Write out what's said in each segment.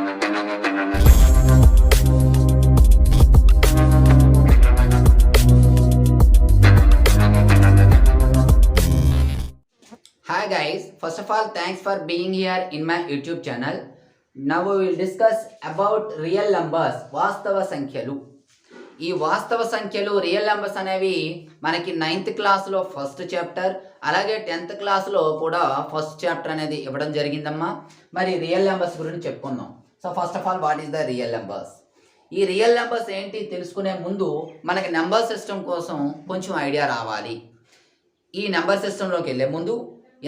Hi guys, first of all thanks for being here in my YouTube channel. Now we will discuss about real numbers, వాస్తవ సంఖ్యలు. ఈ వాస్తవ సంఖ్యలు real numbers అనేవి మనకి 9th క్లాస్లో ఫస్ట్ చాప్టర్, అలాగే 10th క్లాస్లో కూడా ఫస్ట్ చాప్టర్ అనేది ఇవ్వడం జరిగిందమ్మా. మరి రియల్ నెంబర్స్ గురించి చెప్పుకుందాం. So first of all what is the real numbers? ఈ రియల్ నెంబర్స్ ఏంటి తెలుసుకునే ముందు మనకి నెంబర్ సిస్టమ్ కోసం కొంచెం ఐడియా రావాలి. ఈ నెంబర్ సిస్టంలోకి వెళ్ళే ముందు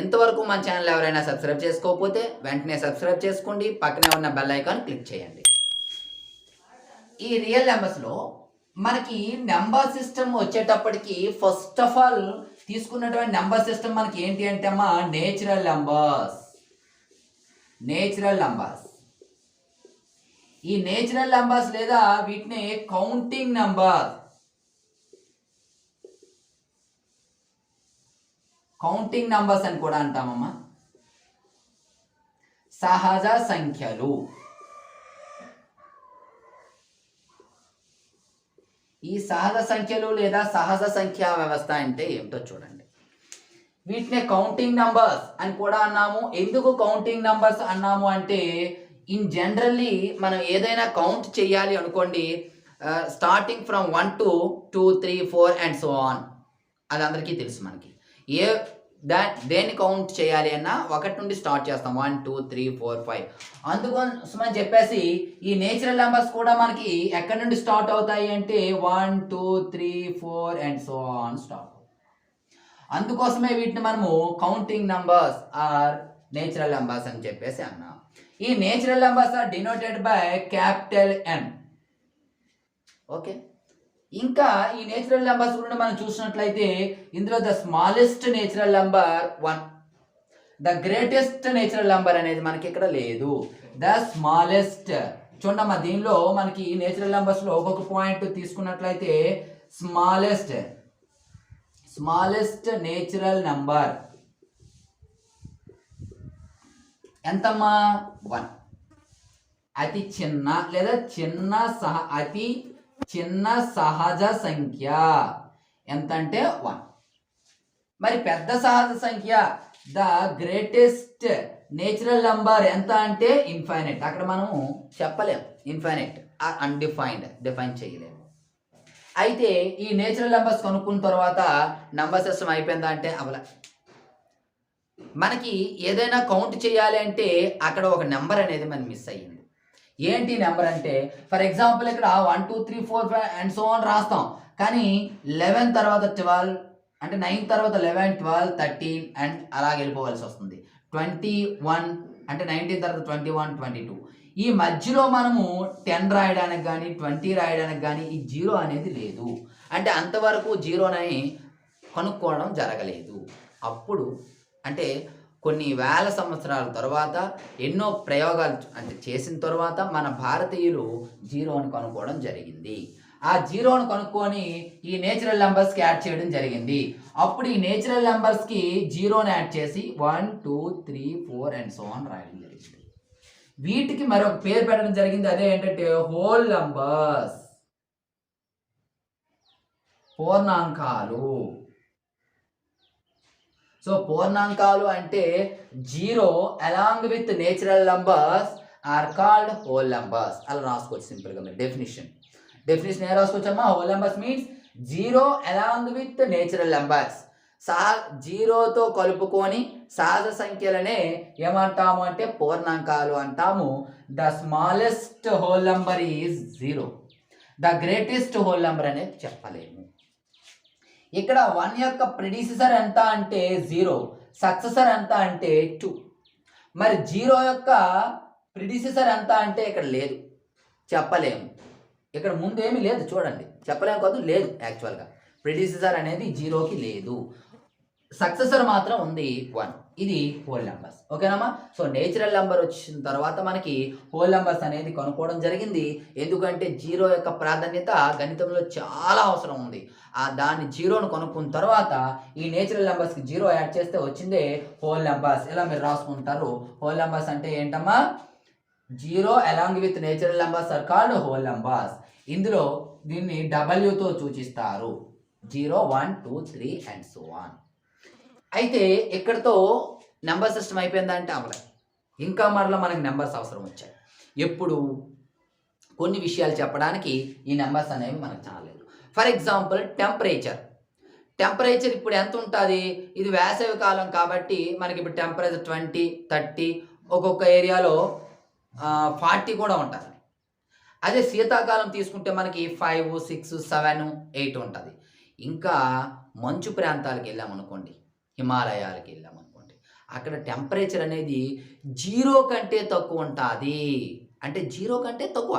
ఇంతవరకు మన ఛానల్ ఎవరైనా సబ్స్క్రైబ్ చేసుకోకపోతే వెంటనే సబ్స్క్రైబ్ చేసుకోండి, పక్కనే ఉన్న బెల్ ఐకాన్ క్లిక్ చేయండి. ఈ రియల్ నెంబర్స్లో మనకి నెంబర్ సిస్టమ్ వచ్చేటప్పటికి ఫస్ట్ ఆఫ్ ఆల్ తీసుకున్నటువంటి నెంబర్ సిస్టమ్ మనకి ఏంటి అంటే అమ్మా నేచురల్ నెంబర్స్. ఈ నేచురల్ నెంబర్స్ లేదా వీటిని కౌంటింగ్ నెంబర్, కౌంటింగ్ నంబర్స్ అని కూడా అంటామమ్మా. సహజ సంఖ్యలు. ఈ సహజ సంఖ్యలు లేదా సహజ సంఖ్యా వ్యవస్థ అంటే ఏమిటో చూడండి. వీటిని కౌంటింగ్ నంబర్స్ అని కూడా అన్నాము. ఎందుకు కౌంటింగ్ నంబర్స్ అన్నాము అంటే ఇన్ జనరల్లీ మనం ఏదైనా కౌంట్ చేయాలి అనుకోండి, starting from 1 to 2 3 4 and so on, అది అందరికీ తెలుసు. మనకి దేన్ని కౌంట్ చేయాలి అన్నా 1 నుండి స్టార్ట్ చేస్తాం, 1 2 3 4 5. అందుకోసమని చెప్పేసి ఈ నేచురల్ నెంబర్స్ కూడా మనకి ఎక్కడి నుండి స్టార్ట్ అవుతాయి అంటే 1 2 3 4 అండ్ సో ఆన్ స్టార్ట్. అందుకోసమే వీటిని మనము counting numbers are natural numbers అని చెప్పేసి అన్నాం. ఈ natural numbers are denoted by capital N. Okay, ఇంకా ఈ నేచురల్ నెంబర్స్ గురించి మనం చూసినట్లయితే ఇందులో the smallest natural number 1, the greatest natural number అనేది మనకి ఇక్కడ లేదు. ద స్మాలెస్ట్ చూడమ్మా, దీనిలో మనకి నేచురల్ నెంబర్స్లో ఒక్కొక్క పాయింట్ తీసుకున్నట్లయితే స్మాలెస్ట్ నేచురల్ నెంబర్ ఎంతమ్మా? 1. అతి చిన్న లేదా అతి చిన్న సహజ సంఖ్య ఎంత అంటే 1. మరి పెద్ద సహజ సంఖ్య ద గ్రేటెస్ట్ నేచురల్ నంబర్ ఎంత అంటే ఇన్ఫైనైట్. అక్కడ మనము చెప్పలేము, ఇన్ఫైనైట్ ఆర్ అన్డిఫైన్డ్, డిఫైన్ చేయలేము. అయితే ఈ నేచురల్ నెంబర్స్ కనుక్కున్న తర్వాత నంబర్ సిస్టమ్ అయిపోయిందా అంటే అవలా. మనకి ఏదైనా కౌంట్ చేయాలి అంటే అక్కడ ఒక నెంబర్ అనేది మనం మిస్ అయ్యింది. ఏంటి నెంబర్ అంటే ఫర్ ఎగ్జాంపుల్ ఇక్కడ 1 2 3 4 5 అండ్ సో ఆన్ రాస్తాం, కానీ 11 తర్వాత 12 అంటే 9 తర్వాత 11 12 13 అండ్ అలాగే వెళ్ళిపోవాల్సి వస్తుంది. 21 అంటే 19 తర్వాత 21 22. ఈ మధ్యలో మనము 10 రాయడానికి కానీ 20 రాయడానికి కానీ ఈ 0 అనేది లేదు. అంటే అంతవరకు 0ని కనుక్కోవడం జరగలేదు. అప్పుడు అంటే కొన్ని వేల సంవత్సరాల తర్వాత ఎన్నో ప్రయోగాలు అంటే చేసిన తర్వాత మన భారతీయులు 0ని కనుక్కోవడం జరిగింది. ఆ 0ని కనుక్కొని ఈ నేచురల్ నెంబర్స్కి యాడ్ చేయడం జరిగింది. అప్పుడు ఈ నేచురల్ నెంబర్స్కి 0ని యాడ్ చేసి 1 2 3 4 అండ్ సో ఆన్ రాయడం జరిగింది. వీటికి మరొక పేరు పెట్టడం జరిగింది, అదే ఏంటంటే హోల్ నంబర్స్, పూర్ణాంకాలు. సో పూర్ణాంకాలు అంటే 0 along with natural numbers are called whole numbers. అలా రాసుకోవచ్చు సింపుల్గా. మీరు డెఫినేషన్ ఏం రాసుకోవచ్చమ్మా? Whole numbers means 0 along with natural numbers. 0తో కలుపుకొని సహజ సంఖ్యలనే ఏమంటాము అంటే పూర్ణాంకాలు అంటాము. The smallest whole number is 0, the greatest whole number అనేది చెప్పలేము. ఇక్కడ 1 యొక్క ప్రిడిసిసర్ ఎంత అంటే 0, సక్సెసర్ ఎంత అంటే 2. మరి 0 యొక్క ప్రిడిసిసర్ ఎంత అంటే ఇక్కడ లేదు, చెప్పలేము. ఇక్కడ ముందు ఏమీ లేదు, చూడండి, చెప్పలేము కాదు, లేదు. యాక్చువల్గా ప్రిడిసిసర్ అనేది 0కి లేదు, సక్సెసర్ మాత్రం ఉంది 1. ఇది హోల్ నెంబర్స్. ఓకేనమ్మా? సో నేచురల్ నెంబర్ వచ్చిన తర్వాత మనకి హోల్ నెంబర్స్ అనేది కనుక్కోవడం జరిగింది. ఎందుకంటే 0 యొక్క ప్రాధాన్యత గణితంలో చాలా అవసరం ఉంది. దాన్ని 0ను కనుక్కున్న తర్వాత ఈ నేచురల్ నెంబర్స్కి 0 యాడ్ చేస్తే వచ్చిందే హోల్ నెంబర్స్. ఇలా మీరు రాసుకుంటారు. హోల్ నెంబర్స్ అంటే ఏంటమ్మా? Zero along with natural numbers are called whole numbers. ఇందులో దీన్ని డబ్ల్యూతో సూచిస్తారు. 0, 1, 2, 3 అండ్ సో ఆన్. అయితే ఇక్కడతో నెంబర్ సిస్టమ్ అయిపోయిందంటే అవ్వలేదు. ఇంకా మరలా మనకి నెంబర్స్ అవసరం వచ్చాయి. ఎప్పుడు కొన్ని విషయాలు చెప్పడానికి ఈ నెంబర్స్ అనేవి మనకు చాలలేదు. ఫర్ ఎగ్జాంపుల్ టెంపరేచర్ ఇప్పుడు ఎంత ఉంటుంది? ఇది వేసవి కాలం కాబట్టి మనకి ఇప్పుడు టెంపరేచర్ 20, 30, ఒక్కొక్క ఏరియాలో 40 కూడా ఉంటుంది. అదే శీతాకాలం తీసుకుంటే మనకి 5, 6, 7, 8 ఉంటుంది. ఇంకా మంచు ప్రాంతాలకు వెళ్ళామనుకోండి, హిమాలయాలకు వెళ్ళామనుకోండి, అక్కడ టెంపరేచర్ అనేది 0 కంటే తక్కువ ఉంటుంది. అంటే 0 కంటే తక్కువ.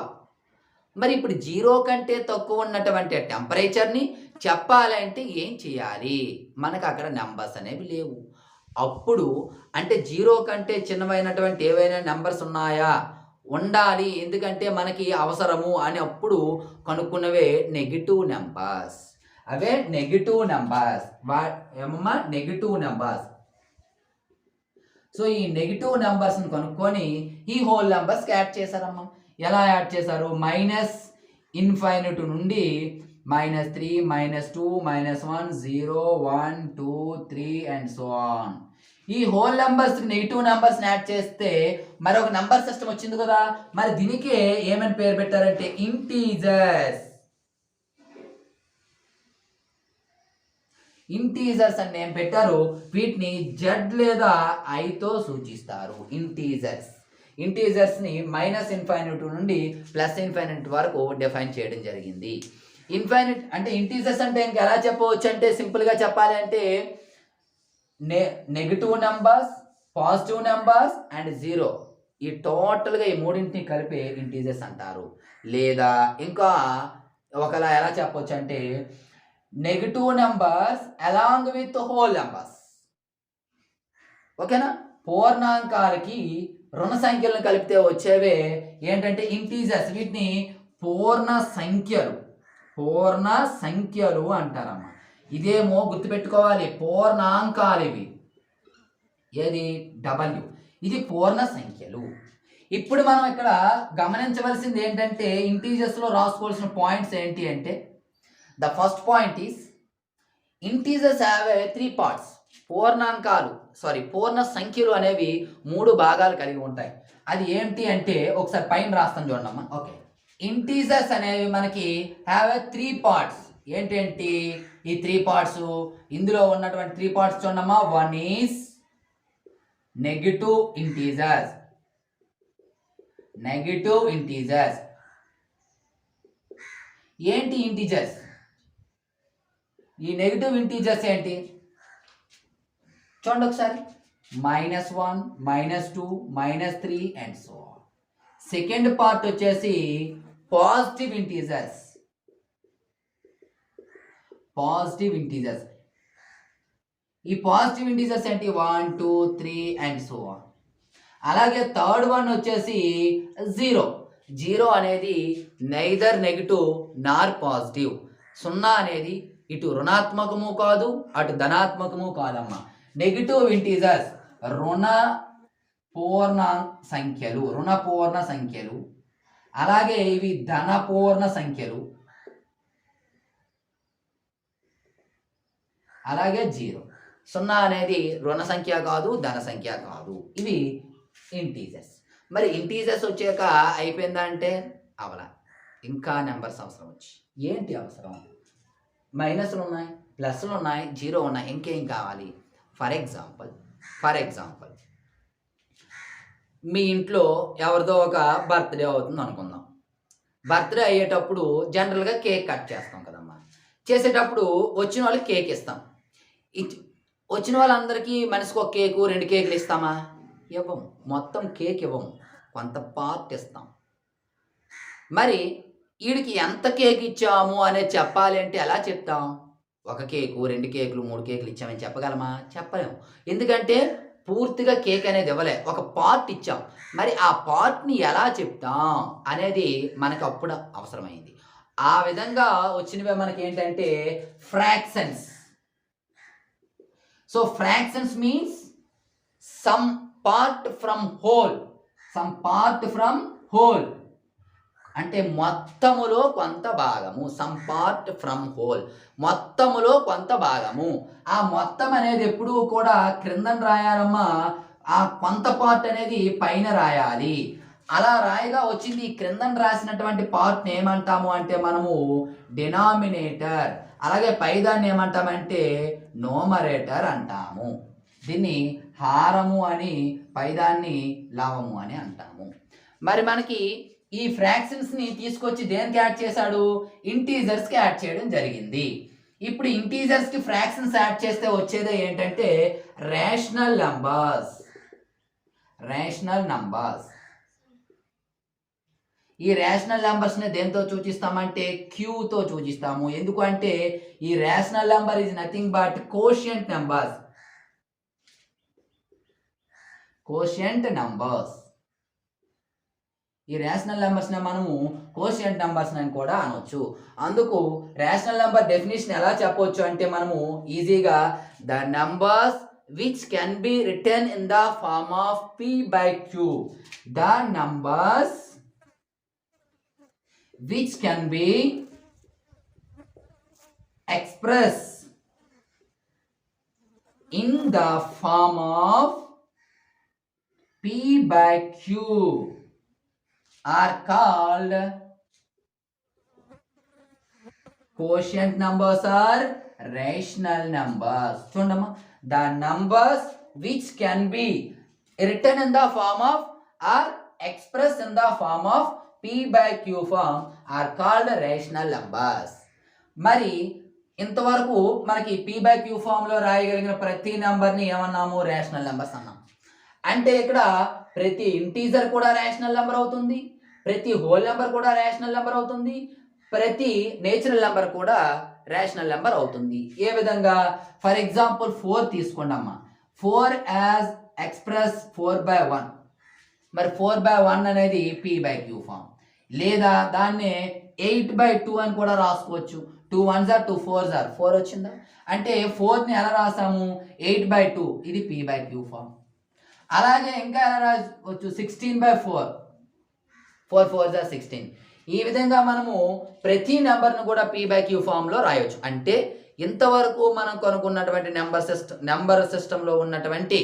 మరి ఇప్పుడు 0 కంటే తక్కువ ఉన్నటువంటి టెంపరేచర్ని చెప్పాలంటే ఏం చేయాలి? మనకు అక్కడ నెంబర్స్ అనేవి లేవు. అప్పుడు అంటే 0 కంటే చిన్నవైనటువంటి ఏవైనా నెంబర్స్ ఉన్నాయా? ఉండాలి. ఎందుకంటే మనకి అవసరము అని అప్పుడు కనుక్కున్నవే నెగిటివ్ నెంబర్స్. అవే నెగిటివ్ నెంబర్స్. ఏమమ్మా? Negative numbers. సో ఈ నెగిటివ్ నెంబర్స్ని కనుక్కొని ఈ హోల్ నెంబర్స్కి యాడ్ చేశారమ్మా. ఎలా యాడ్ చేశారు? -∞ నుండి -3, -2, -1, 0, 1, 2, 3 అండ్ సో ఆన్. ఈ హోల్ నెంబర్స్ నెగిటివ్ నెంబర్స్ని యాడ్ చేస్తే మరొక నెంబర్ సిస్టమ్ వచ్చింది కదా. మరి దీనికే ఏమని పేరు పెట్టారంటే ఇంటీజర్స్. ఇంటీజర్స్ అని ఏం పెట్టారు? వీటిని జెడ్ లేదా ఐతో సూచిస్తారు. ఇంటీజర్స్ని -∞ నుండి +∞ వరకు డిఫైన్ చేయడం జరిగింది. ఇన్ఫైనైట్ అంటే ఇంటీజర్స్ అంటే ఇంకా ఎలా చెప్పవచ్చు అంటే సింపుల్గా చెప్పాలి అంటే negative numbers, positive numbers and 0 ఈ టోటల్గా ఈ మూడింటిని కలిపి ఇంటీజర్స్ అంటారు. లేదా ఇంకా ఒకలా ఎలా చెప్పవచ్చు అంటే negative numbers along with whole numbers. ఓకేనా? పూర్ణాంకాలకి రుణ సంఖ్యలను కలిపితే వచ్చేవే ఏంటంటే ఇంటీజర్స్. వీటిని పూర్ణ సంఖ్యలు అంటారమ్మా. ఇదేమో గుర్తుపెట్టుకోవాలి, పూర్ణాంకాలు ఇవి. ఏది? W. ఇది పూర్ణ సంఖ్యలు. ఇప్పుడు మనం ఇక్కడ గమనించవలసింది ఏంటంటే ఇంటీజర్స్లో రాసుకోవాల్సిన పాయింట్స్ ఏంటి అంటే the first point is integers have 3 parts. పూర్ణ సంఖ్యలు అనేవి 3 భాగాలు కలిగి ఉంటాయి. అది ఏంటి అంటే ఒకసారి పైన రాస్తాను చూడమ్మా. ఓకే, ఇంటీజర్స్ అనేవి మనకి హ్యావ్ 3 parts. ఏంటేంటి ఈ 3 parts? ఇందులో ఉన్నటువంటి 3 parts చూడమ్మా. 1 ఈస్ నెగిటివ్ ఇంటీజర్స్. ఏంటి ఇంటీజర్స్? ఈ నెగిటివ్ ఇంటీజర్స్ ఏంటి చూడండి ఒకసారి. -1, -2, -3 and so on. Second part వచ్చేసి పాజిటివ్ ఇంటీజర్స్. ఈ పాజిటివ్ ఇంటీజర్స్ ఏంటి? 1, 2, 3 అండ్ సో ఆన్. అలాగే థర్డ్ వన్ వచ్చేసి 0 అనేది నైదర్ నెగిటివ్ నార్ పాజిటివ్. 0 అనేది ఇటు రుణాత్మకము కాదు, అటు ధనాత్మకము కాదమ్మా. నెగిటివ్ ఇంటీజర్స్ రుణ పూర్ణ సంఖ్యలు. అలాగే ఇవి ధనపూర్ణ సంఖ్యలు. అలాగే 0 అనేది రుణ సంఖ్య కాదు, ధన సంఖ్య కాదు. ఇవి ఇంటీజర్స్. మరి ఇంటీజర్స్ వచ్చాక అయిపోయిందా అంటే అవలా. ఇంకా నెంబర్స్ అవసరం వచ్చి ఏంటి అవసరం? మైనస్లు ఉన్నాయి, ప్లస్లు ఉన్నాయి, 0 ఉన్నాయి. ఇంకేం కావాలి? ఫర్ ఎగ్జాంపుల్ మీ ఇంట్లో ఎవరిదో ఒక బర్త్డే అవుతుంది అనుకుందాం. బర్త్డే అయ్యేటప్పుడు జనరల్గా కేక్ కట్ చేస్తాం కదమ్మా. చేసేటప్పుడు వచ్చిన వాళ్ళకి కేక్ ఇస్తాం. వచ్చిన వాళ్ళందరికీ మనిషికి ఒక కేకు, 2 కేకులు ఇస్తామా? ఇవ్వము. మొత్తం కేక్ ఇవ్వము, కొంత పార్ట్ ఇస్తాం. మరి వీడికి ఎంత కేక్ ఇచ్చాము అనేది చెప్పాలి అంటే ఎలా చెప్తాం? 1 కేకు, 2 కేకులు, 3 కేకులు ఇచ్చామని చెప్పగలమా? చెప్పలేము. ఎందుకంటే పూర్తిగా కేక్ అనేది ఇవ్వలే, ఒక పార్ట్ ఇచ్చాం. మరి ఆ పార్ట్ని ఎలా చెప్తాం అనేది మనకు అప్పుడు అవసరమైంది. ఆ విధంగా వచ్చినవే మనకి ఏంటంటే fractions. So fractions means some part from whole. Some part from whole అంటే మొత్తములో కొంత భాగము. సమ్ పార్ట్ ఫ్రమ్ హోల్, మొత్తములో కొంత భాగము. ఆ మొత్తం అనేది ఎప్పుడూ కూడా క్రిందన రాయాలమ్మా, ఆ కొంత పార్ట్ అనేది పైన రాయాలి. అలా రాయగా వచ్చింది. ఈ క్రిందన రాసినటువంటి పార్ట్ని ఏమంటాము అంటే మనము డినామినేటర్, అలాగే పైదాన్ని ఏమంటామంటే నోమరేటర్ అంటాము. దీన్ని హారము అని, పైదాన్ని లవము అని అంటాము. మరి మనకి ఈ ఫ్రాక్షన్స్ని తీసుకొచ్చి దేనికి యాడ్ చేశాడు? ఇంటీజర్స్కి యాడ్ చేయడం జరిగింది. ఇప్పుడు ఇంటీజర్స్కి ఫ్రాక్షన్స్ యాడ్ చేస్తే వచ్చేదే ఏంటంటే రేషనల్ నంబర్స్. Rational numbers. ఈ రేషనల్ నంబర్స్ని దేంతో సూచిస్తామంటే క్యూతో సూచిస్తాము. ఎందుకంటే ఈ rational number is nothing but quotient numbers. Quotient numbers. ఈ రేషనల్ నెంబర్స్ని మనము కోషియంట్ నెంబర్స్ అని కూడా అనొచ్చు. అందుకు రేషనల్ నెంబర్ డెఫినేషన్ ఎలా చెప్పవచ్చు అంటే మనము ఈజీగా the numbers which can be written in the form of p/q. The numbers which can be express in the form of p/q are called quotient numbers or rational numbers. చూడమ్మా, the numbers which can be written in the form of or expressed in the form of p/q form are called rational numbers. మరి ఇంతవరకు మనకి p/q form లో రాయగలిగిన ప్రతి నంబర్ని ఏమన్నాము? Rational numbers అన్నాం. అంటే ఇక్కడ ప్రతి ఇంటీజర్ కూడా రేషనల్ నెంబర్ అవుతుంది, ప్రతి హోల్ నెంబర్ కూడా రేషనల్ నెంబర్ అవుతుంది, ప్రతి నేచురల్ నెంబర్ కూడా రేషనల్ నెంబర్ అవుతుంది. ఏ విధంగా? ఫర్ ఎగ్జాంపుల్ 4 తీసుకోండి అమ్మా. 4 యాజ్ ఎక్స్ప్రెస్ 4/1. మరి 4/1 అనేది p/q ఫామ్. లేదా దాన్నే 8/2 అని కూడా రాసుకోవచ్చు. 2 1s are 2 4s are 4 వచ్చిందా? అంటే 4ని ఎలా రాసాము? 8/2. ఇది p/q ఫామ్. అలాగే ఇంకా ఎలా రాసుకోవచ్చు? 16/4. 4 4s are 16. ఈ విధంగా మనము ప్రతి నెంబర్ను కూడా p/q ఫామ్లో రాయొచ్చు. అంటే ఇంతవరకు మనం కనుక్కున్నటువంటి నెంబర్ సిస్టంలో ఉన్నటువంటి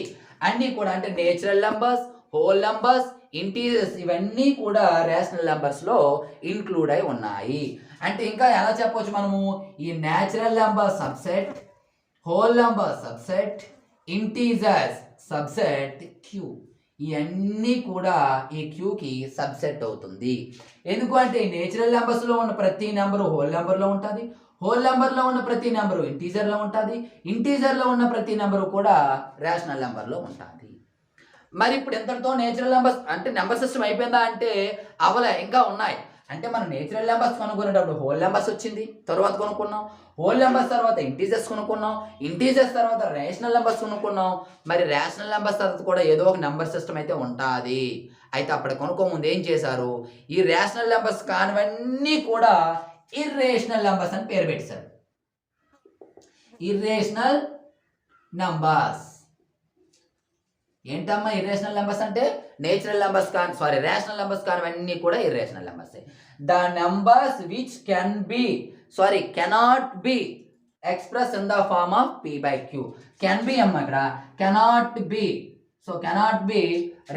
అన్నీ కూడా, అంటే natural numbers, whole numbers, integers, ఇవన్నీ కూడా రేషనల్ నెంబర్స్లో ఇంక్లూడ్ అయి ఉన్నాయి. అంటే ఇంకా ఎలా చెప్పవచ్చు మనము? ఈ natural number subset, whole number subset, integers subset Q, ఇవన్నీ కూడా ఈ క్యూకి సబ్సెట్ అవుతుంది. ఎందుకంటే ఈ నేచురల్ నెంబర్స్లో ఉన్న ప్రతి నెంబరు హోల్ నెంబర్లో ఉంటుంది, హోల్ నెంబర్లో ఉన్న ప్రతి నెంబరు ఇంటీజర్లో ఉంటుంది, ఇంటీజర్లో ఉన్న ప్రతి నెంబరు కూడా రేషనల్ నెంబర్లో ఉంటుంది. మరి ఇప్పుడు ఎంతటితో నేచురల్ నెంబర్స్ అంటే నెంబర్ సిస్టమ్ అయిపోయిందా అంటే అవలే, ఇంకా ఉన్నాయి. అంటే మనం నేచురల్ నెంబర్స్ కనుక్కునేటప్పుడు హోల్ నెంబర్స్ వచ్చింది, తర్వాత కొనుక్కున్నాం. హోల్ నెంబర్స్ తర్వాత ఇంటీజర్స్ కొనుక్కున్నాం, ఇంటీజర్స్ తర్వాత రేషనల్ నెంబర్స్ కొనుక్కున్నాం. మరి రేషనల్ నెంబర్స్ తర్వాత కూడా ఏదో ఒక నెంబర్ సిస్టమ్ అయితే ఉంటుంది. అయితే అప్పుడు కొనుక్కోముందు ఏం చేశారు? ఈ రేషనల్ నెంబర్స్ కానివన్నీ కూడా ఇర్రేషనల్ నెంబర్స్ అని పేరు పెట్టారు. Irrational numbers. ఏంటమ్మా ఇర్రేషనల్ నెంబర్స్ అంటే? నేచురల్ నెంబర్స్ రేషనల్ నెంబర్స్ కానివన్నీ కూడా irrational numbers. The numbers which cannot be express in the form of p/q. Can be అమ్మ ఇక్కడ, cannot be. So cannot be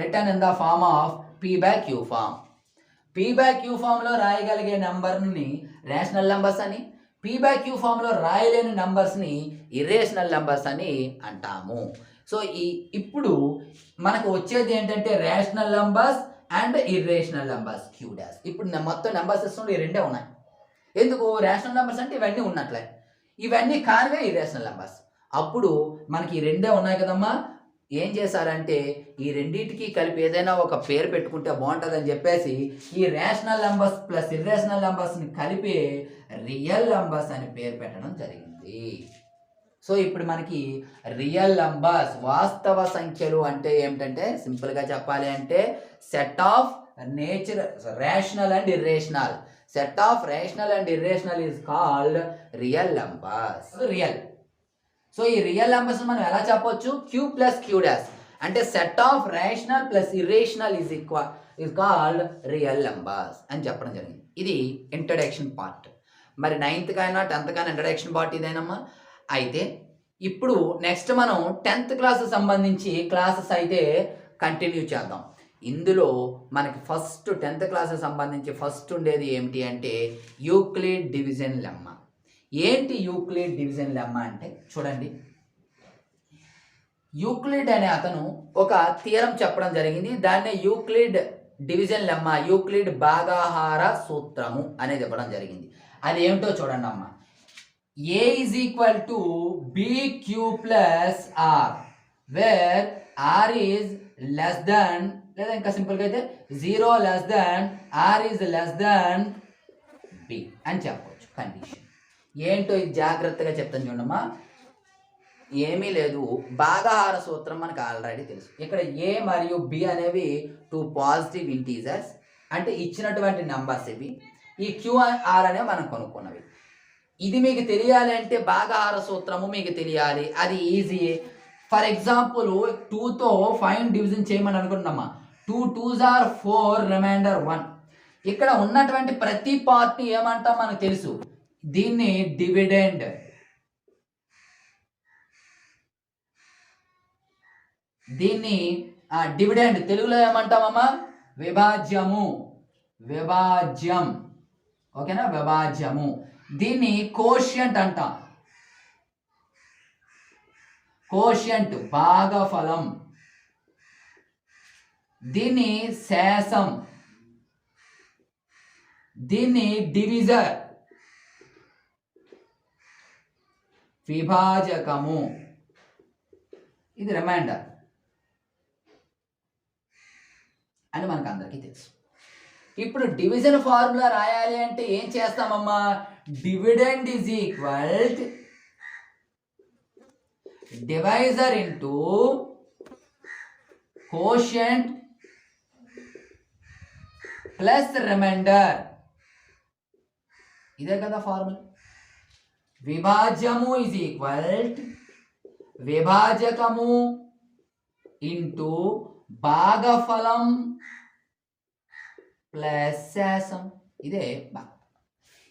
written in the form of p/q form. p/q ఫామ్లో రాయగలిగే నెంబర్ని rational numbers అని, p/q ఫామ్లో రాయలేని నెంబర్స్ని irrational numbers అని అంటాము. So ఇప్పుడు మనకు వచ్చేది ఏంటంటే rational numbers and irrational numbers Q dash. ఇప్పుడు మొత్తం నెంబర్ సిస్టంలో ఈ రెండే ఉన్నాయి. ఎందుకు? రేషనల్ నెంబర్స్ అంటే ఇవన్నీ ఉన్నట్లే, ఇవన్నీ కానివే ఇర్రేషనల్ నెంబర్స్. అప్పుడు మనకి ఈ రెండే ఉన్నాయి కదమ్మా. ఏం చేశారంటే ఈ రెండింటికి కలిపి ఏదైనా ఒక పేరు పెట్టుకుంటే బాగుంటుందని చెప్పేసి ఈ రేషనల్ నెంబర్స్ ప్లస్ ఇర్రేషనల్ నెంబర్స్ని కలిపి రియల్ నెంబర్స్ అని పేరు పెట్టడం జరిగింది. సో ఇప్పుడు మనకి రియల్ నంబర్స్, వాస్తవ సంఖ్యలు అంటే ఏమిటంటే సింపుల్గా చెప్పాలి అంటే set of rational and irrational. Set of rational and irrational is called real numbers. Real. So ఈ రియల్ నెంబర్స్ మనం ఎలా చెప్పొచ్చు? Q plus Q dash. అంటే set of rational plus irrational is called real numbers అని చెప్పడం జరిగింది. ఇది introduction part. మరి 9th కైనా 10th కైనా ఇంట్రడక్షన్ పార్ట్ ఇదేనమ్మా. అయితే ఇప్పుడు నెక్స్ట్ మనం 10th క్లాస్ సంబంధించి క్లాసెస్ అయితే కంటిన్యూ చేద్దాం. ఇందులో మనకి ఫస్ట్ 10th క్లాస్ సంబంధించి ఫస్ట్ ఉండేది ఏమిటి అంటే యూక్లిడ్ డివిజన్ లెమ్మా. ఏంటి యూక్లిడ్ డివిజన్ లెమ్మా అంటే చూడండి, యూక్లిడ్ అనే అతను ఒక థియరం చెప్పడం జరిగింది. దాన్నే యూక్లిడ్ డివిజన్ లెమ్మా, యూక్లిడ్ భాగాహార సూత్రము అనేది ఇవ్వడం జరిగింది. అది ఏమిటో చూడండి అమ్మ. A is equal to BQ plus R where R is less than, లేదా ఇంకా సింపుల్గా అయితే 0 less than R is less than B అని చెప్పవచ్చు కండిషన్. ఏంటో ఇది జాగ్రత్తగా చెప్తాను చూడమ్మా. ఏమీ లేదు, భాగాహార సూత్రం మనకు ఆల్రెడీ తెలుసు. ఇక్కడ A మరియు B అనేవి 2 పాజిటివ్ ఇంటీజర్స్, అంటే ఇచ్చినటువంటి నెంబర్స్ ఇవి. ఈ QR అనేవి మనం కొనుక్కున్నవి. ఇది మీకు తెలియాలి అంటే భాగాహార సూత్రము మీకు తెలియాలి, అది ఈజీ. ఫర్ ఎగ్జాంపుల్ 2తో 5 డివిజన్ చేయమని అనుకుంటున్నామా. 2 2s are 4, రిమైండర్ 1. ఇక్కడ ఉన్నటువంటి ప్రతి పార్ట్ని ఏమంటాం మనకు తెలుసు, దీన్ని డివిడెండ్. దీన్ని డివిడెండ్ తెలుగులో ఏమంటామమ్మా, విభాజ్యము, విభాజ్యం. ఓకేనా, విభాజ్యము. దీన్ని కోషియంట్ అంటాం, కోషియంట్ భాగఫలం. దీన్ని శేషం, దీన్ని డివిజర్, విభాజకము, ఇది రిమైండర్ అని మనకు అందరికీ తెలుసు. ఇప్పుడు డివిజన్ ఫార్ములా రాయాలి అంటే ఏం చేస్తామమ్మా, dividend is equal divisor into quotient plus remainder. ఇదే కదా ఫార్ములా. విభాజ్యము ఈజ్ ఈక్వల్ విభాజకము ఇంటూ భాగఫలం ప్లస్ శేషం. ఇదే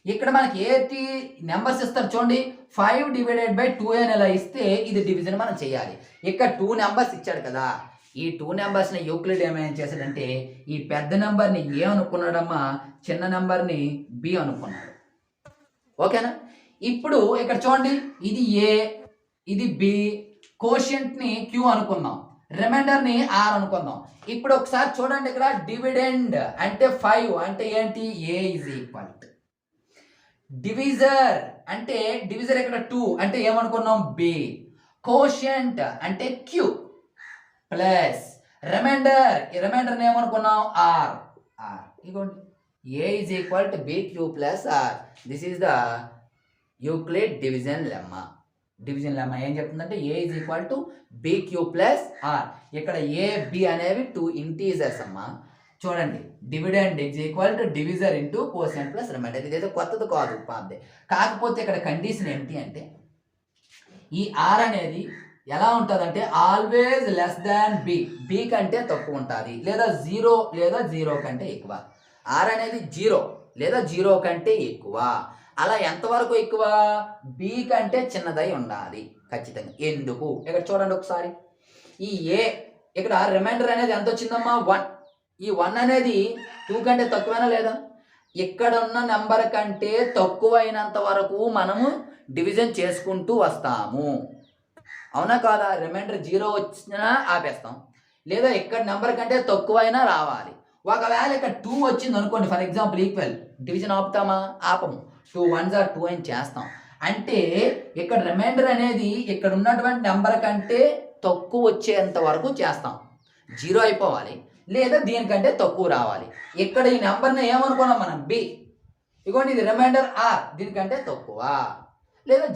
ఇక్కడ మనకి ఏటి నెంబర్స్ ఇస్తారు చూడండి. 5 డివైడెడ్ బై 2 అని ఇలా ఇస్తే ఇది డివిజన్ మనం చేయాలి. ఇక్కడ 2 నెంబర్స్ ఇచ్చాడు కదా, ఈ 2 నెంబర్స్ని యూక్లిడ్ ఏమైనా చేశాడంటే ఈ పెద్ద నెంబర్ని ఏ అనుకున్నాడమ్మా, చిన్న నెంబర్ని బి అనుకున్నాడు. ఓకేనా. ఇప్పుడు ఇక్కడ చూడండి, ఇది ఏ, ఇది బి, కోషియంట్ని క్యూ అనుకుందాం, రిమైండర్ని ఆర్ అనుకుందాం. ఇప్పుడు ఒకసారి చూడండి, ఇక్కడ డివిడెండ్ అంటే 5 అంటే ఏంటి, ఏ ఈజ్ ఈక్వల్. డివిజర్ అంటే డివిజర్ ఇక్కడ 2 అంటే ఏమనుకున్నాం, బి. కోషియంట్ అంటే క్యూ ప్లస్ రిమైండర్, ఈ రిమైండర్ని ఏమనుకున్నాం, ఆర్. ఇదిగోండి, A is equal to B Q plus R. This is the Euclid division lemma. Division lemma ఏం చెప్తుందంటే A is equal to B Q plus R. ఇక్కడ ఏ బి అనేవి 2 integers అమ్మా. చూడండి, dividend is equal to divisor into quotient plus remainder. ఇదేదో కొత్తది కాదు, పాతదే. కాకపోతే ఇక్కడ కండిషన్ ఏంటి అంటే ఈ ఆర్ అనేది ఎలా ఉంటుందంటే always less than B, B కంటే తక్కువ ఉంటుంది, లేదా 0 లేదా 0 కంటే ఎక్కువ. ఆర్ అనేది 0 లేదా 0 కంటే ఎక్కువ. అలా ఎంతవరకు ఎక్కువ, బి కంటే చిన్నదై ఉండాలి ఖచ్చితంగా. ఎందుకు, ఇక్కడ చూడండి ఒకసారి. ఈ ఏ ఇక్కడ రిమైండర్ అనేది ఎంత వచ్చిందమ్మా, 1. ఈ 1 అనేది 2 కంటే తక్కువైనా లేదా, ఇక్కడ ఉన్న నెంబర్ కంటే తక్కువైనంత వరకు మనము డివిజన్ చేసుకుంటూ వస్తాము. అవునా కాదా. రిమైండర్ 0 వచ్చినా ఆపేస్తాం, లేదా ఇక్కడ నెంబర్ కంటే తక్కువైనా రావాలి. ఒకవేళ ఇక్కడ 2 వచ్చింది అనుకోండి, ఫర్ ఎగ్జాంపుల్ ఈక్వల్, డివిజన్ ఆపుతామా, ఆపము. 2 1s are 2 అని చేస్తాం. అంటే ఇక్కడ రిమైండర్ అనేది ఇక్కడ ఉన్నటువంటి నెంబర్ కంటే తక్కువ వచ్చేంత వరకు చేస్తాం. 0 అయిపోవాలి, లేదా దీనికంటే తక్కువ రావాలి. ఇక్కడ ఈ నెంబర్ని ఏమనుకున్నాం మనం, బి. ఇదిగోండి, ఇది రిమైండర్ ఆర్, దీనికంటే తక్కువ లేదా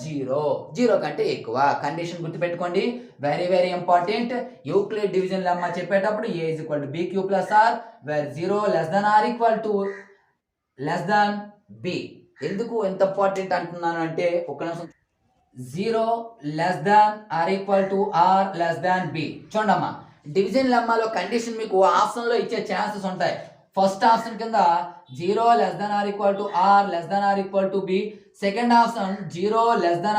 0 కంటే ఎక్కువ. కండిషన్ గుర్తుపెట్టుకోండి, very very important. Euclid division lemma చెప్పేటప్పుడు A is equal to B Q plus R where 0 less than R equal to less than B. ఎందుకు ఎంత ఇంపార్టెంట్ అంటున్నాను అంటే, ఒక నిమిషం. 0 less than R equal to R less than B. చూడమ్మా, division లెమ్మాలో condition మీకు ఆప్షన్లో ఇచ్చే ఛాన్సెస్ ఉంటాయి. ఫస్ట్ ఆప్షన్ కింద 0 less than or equal to r less than or equal to b. Second option 0 less than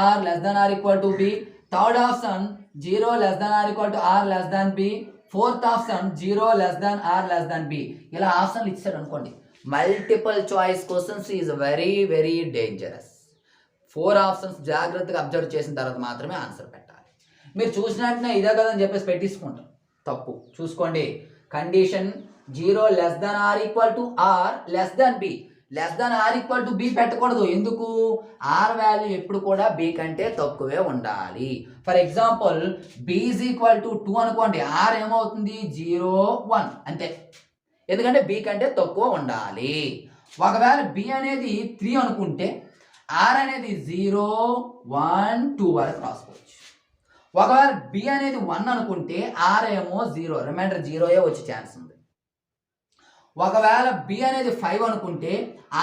r less than or equal to b. Third option 0 less than or equal to r less than b. Fourth option 0 less than r less than b. ఇలా ఆప్షన్లు ఇచ్చాడు అనుకోండి, multiple choice questions is very very dangerous. 4 options జాగ్రత్తగా observe చేసిన తర్వాత మాత్రమే answer పెట్టాలి. మీరు చూసినట్టునే ఇదే కదని చెప్పేసి పెట్టించుకుంటాం, తప్పు. చూసుకోండి, condition 0 less than or equal to r less than b. Less than R equal to B పెట్టకూడదు. ఎందుకు? ఆర్ వాల్యూ ఎప్పుడు కూడా బి కంటే తక్కువే ఉండాలి. For example B is equal to 2 అనుకోండి, ఆర్ ఏమవుతుంది? 0 1 అంతే. ఎందుకంటే బి కంటే తక్కువ ఉండాలి. ఒకవేళ బి అనేది 3 అనుకుంటే ఆర్ అనేది 0 1 2 వరకు రాసుకోవచ్చు. ఒకవేళ బి అనేది 1 అనుకుంటే ఆర్ ఏమో 0, రిమైండర్ 0 వచ్చే ఛాన్స్ ఉంది. ఒకవేళ బి అనేది 5 అనుకుంటే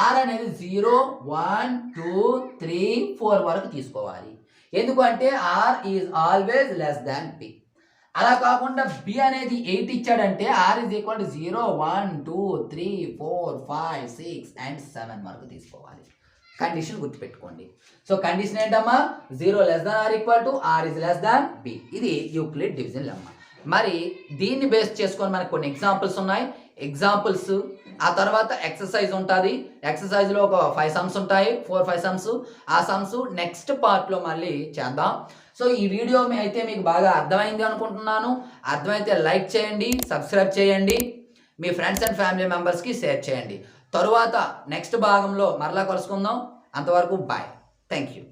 ఆర్ అనేది 0 1 2 3 4 వరకు తీసుకోవాలి. ఎందుకంటే R is always less than B. అలా కాకుండా బి అనేది 8 ఇచ్చాడంటే R is equal to 0 1 2 3 4 5 6 and 7 వరకు తీసుకోవాలి. కండిషన్ గుర్తుపెట్టుకోండి. సో కండిషన్ ఏంటమ్మా? 0 less than or equal to r is less than b. ఇది యూక్లిడ్ డివిజన్ లెమ్మా. మరి దీన్ని బేస్ చేసుకొని మనకు కొన్ని ఎగ్జాంపుల్స్ ఉన్నాయి. ఎగ్జాంపుల్స్ ఆ తర్వాత ఎక్సర్సైజ్ ఉంటుంది. ఎక్సర్సైజ్లో ఒక 5 సమ్స్ ఉంటాయి, 4-5 సమ్స్. ఆ సమ్స్ నెక్స్ట్ పార్ట్లో మళ్ళీ చేద్దాం. సో ఈ వీడియో అయితే మీకు బాగా అర్థమైంది అనుకుంటున్నాను. అర్థమైతే లైక్ చేయండి, సబ్స్క్రైబ్ చేయండి, మీ ఫ్రెండ్స్ అండ్ ఫ్యామిలీ మెంబర్స్కి షేర్ చేయండి. తరువాత నెక్స్ట్ భాగంలో మరలా కలుసుకుందాం. అంతవరకు బాయ్. Thank you.